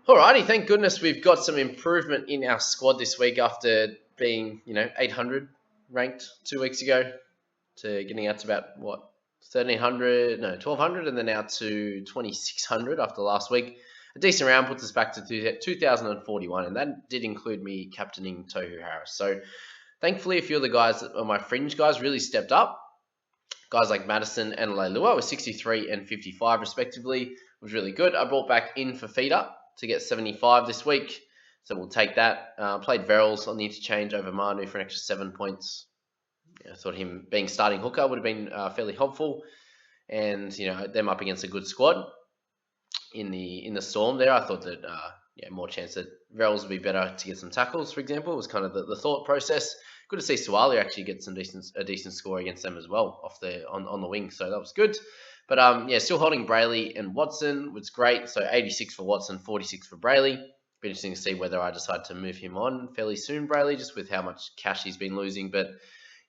Alrighty, thank goodness we've got some improvement in our squad this week after being, 800 ranked 2 weeks ago to getting out to about, 1300, no, 1200, and then out to 2600 after last week. A decent round puts us back to 2041, and that did include me captaining Tohu Harris. So thankfully, a few of the guys, my fringe guys, really stepped up. Guys like Madison and Leilua were 63 and 55 respectively. It was really good. I brought back in Fafita to get 75 this week, so we'll take that. Played Verrills on the interchange over Manu for an extra 7 points. I thought him being starting hooker would have been fairly helpful, and them up against a good squad in the Storm there. I thought that more chance that Verrills would be better to get some tackles, for example, was kind of the thought process. Good to see Suwali actually get a decent score against them as well on the wing, so that was good. But still holding Brayley and Watson was great. So 86 for Watson, 46 for Brayley. Be interesting to see whether I decide to move him on fairly soon, Brayley, just with how much cash he's been losing. But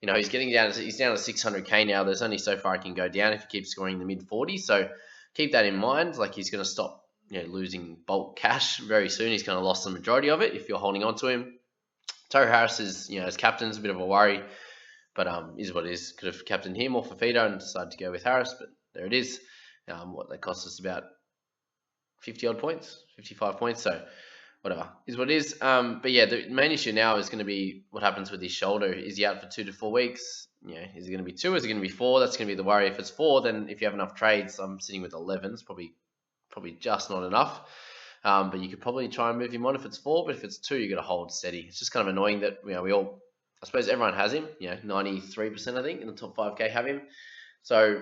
he's down to 600k now. There's only so far I can go down if he keeps scoring in the mid 40s. So keep that in mind. Like, he's going to stop losing bulk cash very soon. He's going to lost the majority of it if you're holding on to him. Tohu Harris is, as captain, is a bit of a worry, but is what it is. Could have captained him or Fafita and decided to go with Harris, but there it is. What that cost us about 50 odd points, 55 points. So whatever is what it is. But yeah, the main issue now is going to be what happens with his shoulder. Is he out for 2 to 4 weeks? Is it going to be 2? Is it going to be 4? That's going to be the worry. If it's 4, then if you have enough trades, I'm sitting with 11s, probably just not enough. But you could probably try and move him on if it's 4. But if it's 2, you got to hold steady. It's just kind of annoying that we all, I suppose everyone has him. 93% I think in the top 5k have him. So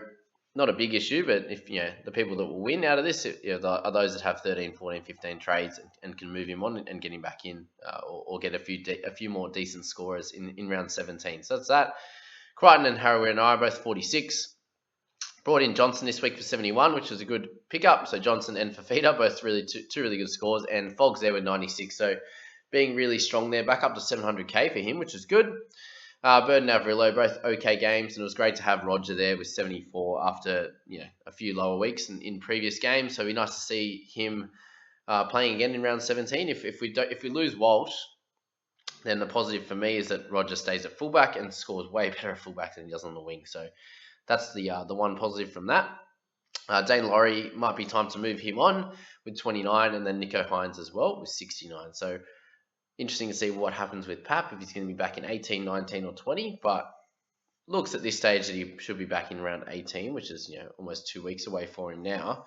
not a big issue, but if the people that will win out of this are those that have 13, 14, 15 trades and can move him on and get him back in, or get a few more decent scorers in round 17. So that's that. Crichton and Harawira and I are both 46. Brought in Johnson this week for 71, which was a good pickup. So Johnson and Fafita, both really two really good scores, and Fogs there with 96. So being really strong there, back up to 700k for him, which is good. Bird and Averillo, both okay games, and it was great to have Roger there with 74 after a few lower weeks in previous games. So it'd be nice to see him playing again in round 17. If we lose Walsh, then the positive for me is that Roger stays at fullback and scores way better at fullback than he does on the wing. So that's the one positive from that. Dane Laurie might be time to move him on with 29, and then Nicho Hynes as well with 69. So interesting to see what happens with Pap, if he's going to be back in 18, 19 or 20, but looks at this stage that he should be back in around 18, which is almost 2 weeks away for him now.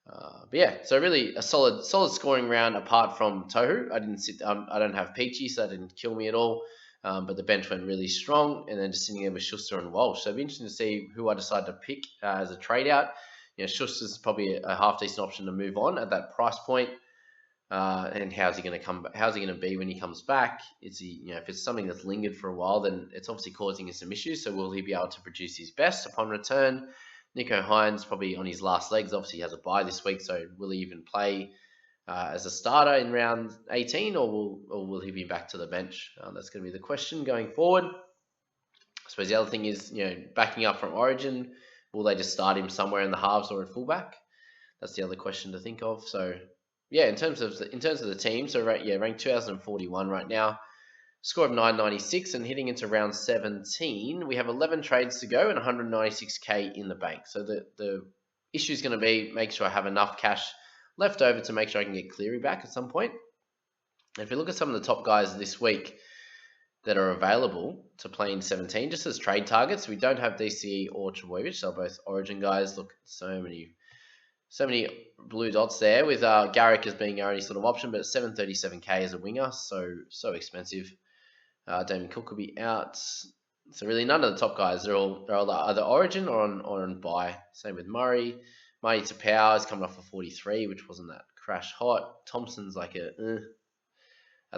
But yeah, so really a solid scoring round apart from Tohu. I don't have Peachy, so that didn't kill me at all. But the bench went really strong, and then just sitting there with Schuster and Walsh. So it'd be interesting to see who I decide to pick as a trade out. Schuster's probably a half decent option to move on at that price point. And how's he going to be when he comes back? Is he, if it's something that's lingered for a while, then it's obviously causing him some issues. So will he be able to produce his best upon return? Nicho Hynes probably on his last legs. Obviously, he has a bye this week, so will he even play as a starter in round 18, or will he be back to the bench? That's going to be the question going forward. I suppose the other thing is, backing up from Origin, will they just start him somewhere in the halves or at fullback? That's the other question to think of. So yeah, in terms of the team, so ranked 2041 right now, score of 996, and hitting into round 17, we have 11 trades to go and 196k in the bank. So the issue is going to be make sure I have enough cash left over to make sure I can get Cleary back at some point. And if we look at some of the top guys this week that are available to play in 17, just as trade targets, we don't have DCE or Trebojevic. They're both Origin guys. Look, so many blue dots there, with Garrick as being our only sort of option, but 737k as a winger, so expensive. Damien Cook will be out. So really none of the top guys, they're all either Origin or on buy. Same with Murray. Marty Tapau is coming off a 43, which wasn't that crash hot. Thompson's like at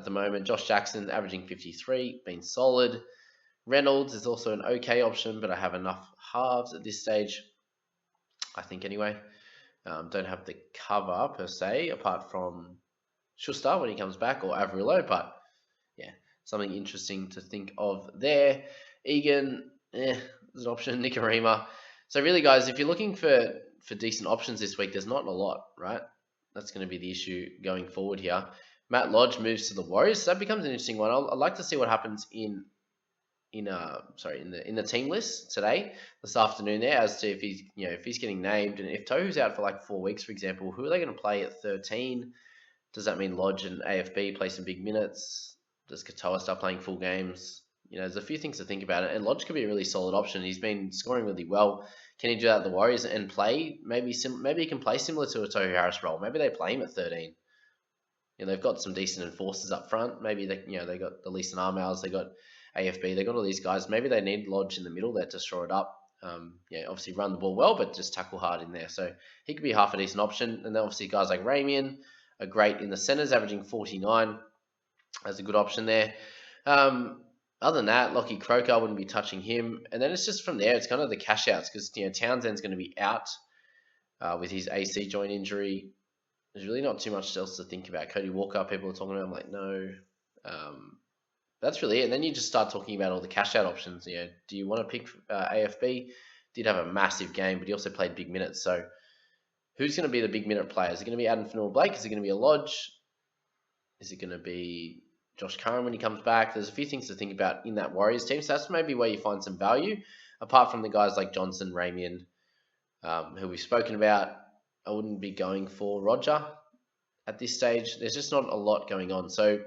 the moment. Josh Jackson averaging 53, been solid. Reynolds is also an okay option, but I have enough halves at this stage, I think anyway. Don't have the cover per se, apart from Schuster when he comes back, or Averillo, but yeah, something interesting to think of there. Egan, there's an option. Nikorima. So really, guys, if you're looking for decent options this week, there's not a lot, right? That's going to be the issue going forward here. Matt Lodge moves to the Warriors. So that becomes an interesting one. I'd like to see what happens in the team list today, this afternoon there, as to if he's getting named, and if Tohu's out for like 4 weeks, for example, who are they going to play at 13? Does that mean Lodge and AFB play some big minutes? Does Katoa start playing full games? There's a few things to think about, and Lodge could be a really solid option. He's been scoring really well. Can he do that at the Warriors and play? Maybe he can play similar to a Tohu Harris role. Maybe they play him at 13. They've got some decent enforcers up front. Maybe they got the Leeson Armours, they got AFB, they got all these guys. Maybe they need Lodge in the middle there to shore it up. Obviously run the ball well, but just tackle hard in there. So he could be half a decent option. And then obviously guys like Ramian are great in the centres, averaging 49. That's a good option there. Other than that, Lockie Croker, I wouldn't be touching him. And then it's just from there, it's kind of the cash outs, because Townsend's going to be out with his AC joint injury. There's really not too much else to think about. Cody Walker, people are talking about. I'm like, no. That's really it. And then you just start talking about all the cash out options. Do you want to pick AFB? Did have a massive game, but he also played big minutes. So who's going to be the big minute player? Is it going to be Adam Fanua-Blake? Is it going to be a Lodge? Is it going to be Josh Curran when he comes back? There's a few things to think about in that Warriors team. So that's maybe where you find some value, apart from the guys like Johnson, Ramian, who we've spoken about. I wouldn't be going for Roger at this stage. There's just not a lot going on. So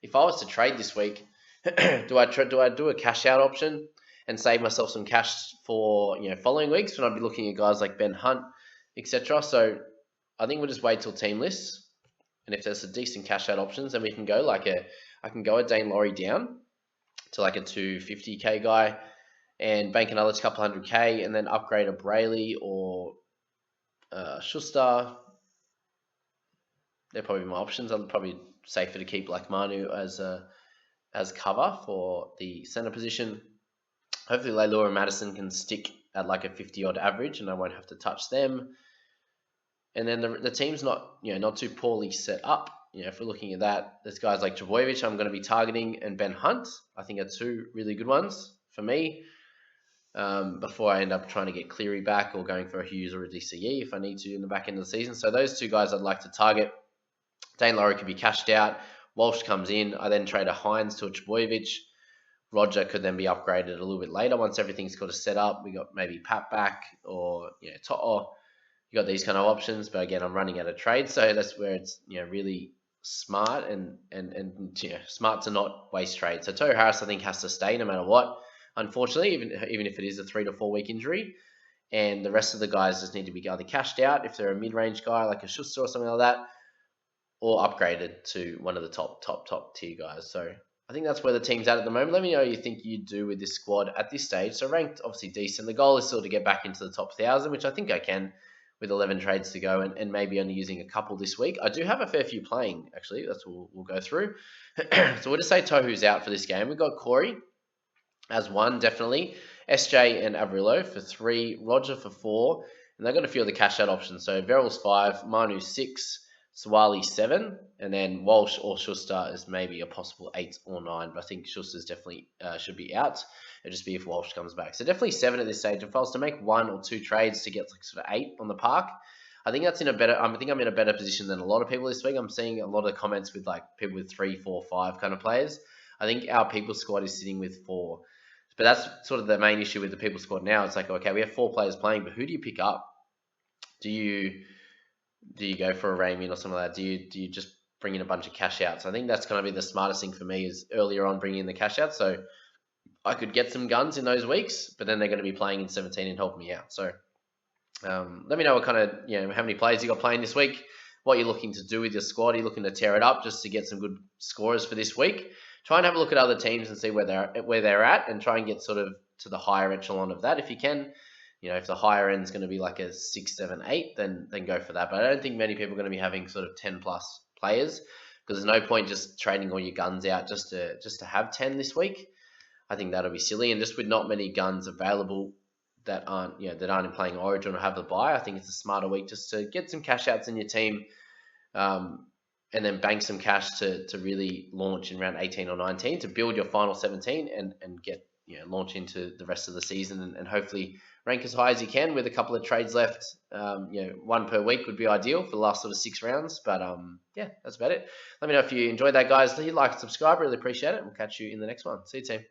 if I was to trade this week, do I do a cash out option and save myself some cash for following weeks when I'd be looking at guys like Ben Hunt, etc. So I think we'll just wait till team lists, and if there's a decent cash out options, then we can go I can go a Dane Laurie down to like a 250k guy and bank another couple 100k, and then upgrade a Brayley or Schuster. They're probably my options. I'm probably safer to keep like Manu as cover for the center position. Hopefully Leilua and Madison can stick at like a 50-odd average, and I won't have to touch them. And then the team's not too poorly set up. If we're looking at that, there's guys like Trbojevic I'm going to be targeting, and Ben Hunt, I think, are two really good ones for me. Before I end up trying to get Cleary back or going for a Hughes or a DCE if I need to in the back end of the season. So those two guys I'd like to target. Dane Laurie could be cashed out. Walsh comes in. I then trade a Hines to a Trbojevic. Roger could then be upgraded a little bit later once everything's got set up. We got maybe Pat back or To'o. You got these kind of options, but again, I'm running out of trade, so that's where it's really smart and smart to not waste trade. So Tohu Harris, I think, has to stay no matter what. Unfortunately, even if it is a 3 to 4 week injury, and the rest of the guys just need to be either cashed out if they're a mid-range guy like a Schuster or something like that, or upgraded to one of the top tier guys. So I think that's where the team's at the moment. Let me know what you think you do with this squad at this stage. So ranked, obviously decent. The goal is still to get back into the top 1,000, which I think I can with 11 trades to go, and maybe only using a couple this week. I do have a fair few playing, actually. That's what we'll go through. So we'll just say Tohu's out for this game. We've got Corey as 1, definitely. SJ and Averillo for 3. Roger for 4. And they've got a few of the cash out options. So Verrills 5, Manu 6, Swali 7, and then Walsh or Schuster is maybe a possible 8 or 9. But I think Schuster's definitely should be out. It'll just be if Walsh comes back. So definitely 7 at this stage. If I was to make 1 or 2 trades to get like sort of 8 on the park, I think that's I think I'm in a better position than a lot of people this week. I'm seeing a lot of comments with like people with 3, 4, 5 kind of players. I think our people squad is sitting with 4. But that's sort of the main issue with the people squad now. It's like, okay, we have 4 players playing, but who do you pick up? Do you go for a Ramian or something like that? Do you just bring in a bunch of cash outs? I think that's going to be the smartest thing for me, is earlier on bringing in the cash out. So I could get some guns in those weeks, but then they're going to be playing in 17 and helping me out. So let me know what kind of, how many players you got playing this week, what you're looking to do with your squad. Are you looking to tear it up just to get some good scorers for this week? Try and have a look at other teams and see where they're at, and try and get sort of to the higher echelon of that if you can. If the higher end is going to be like a 6, 7, 8, then go for that. But I don't think many people are going to be having sort of 10 plus players, because there's no point just trading all your guns out just to have 10 this week. I think that'll be silly, and just with not many guns available that aren't playing Origin or have the buy, I think it's a smarter week just to get some cash outs in your team, and then bank some cash to really launch in round 18 or 19 to build your final 17 and get launch into the rest of the season and hopefully rank as high as you can with a couple of trades left. One per week would be ideal for the last sort of 6 rounds. But yeah, that's about it. Let me know if you enjoyed that, guys. If you like and subscribe, really appreciate it. We'll catch you in the next one. See you, team.